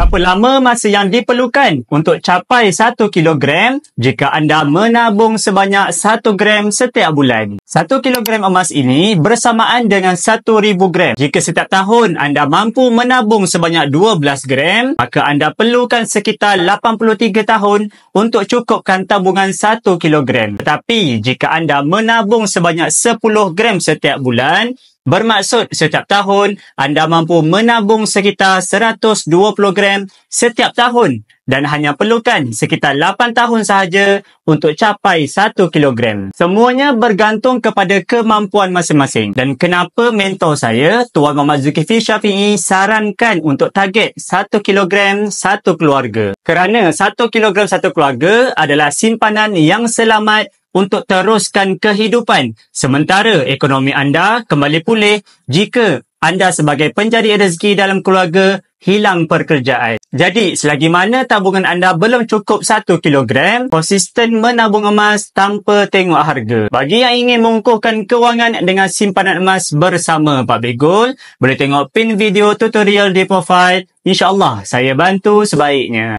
Berapa lama masa yang diperlukan untuk capai 1 kilogram jika anda menabung sebanyak 1 gram setiap bulan? 1 kilogram emas ini bersamaan dengan 1,000 gram. Jika setiap tahun anda mampu menabung sebanyak 12 gram, maka anda perlukan sekitar 83 tahun untuk cukupkan tabungan 1 kilogram. Tetapi jika anda menabung sebanyak 10 gram setiap bulan, bermaksud setiap tahun anda mampu menabung sekitar 120 gram setiap tahun dan hanya perlukan sekitar 8 tahun sahaja untuk capai 1 kilogram. Semuanya bergantung kepada kemampuan masing-masing. Dan kenapa mentor saya, Tuan Muhammad Zulkifli Syafiee, sarankan untuk target 1 kilogram satu keluarga. Kerana 1 kilogram satu keluarga adalah simpanan yang selamat untuk teruskan kehidupan sementara ekonomi anda kembali pulih jika anda sebagai pencari rezeki dalam keluarga hilang pekerjaan. Jadi, selagi mana tabungan anda belum cukup 1 kilogram, konsisten menabung emas tanpa tengok harga. Bagi yang ingin mengukuhkan kewangan dengan simpanan emas bersama Pak Begul, boleh tengok pin video tutorial di profile. InsyaAllah, saya bantu sebaiknya.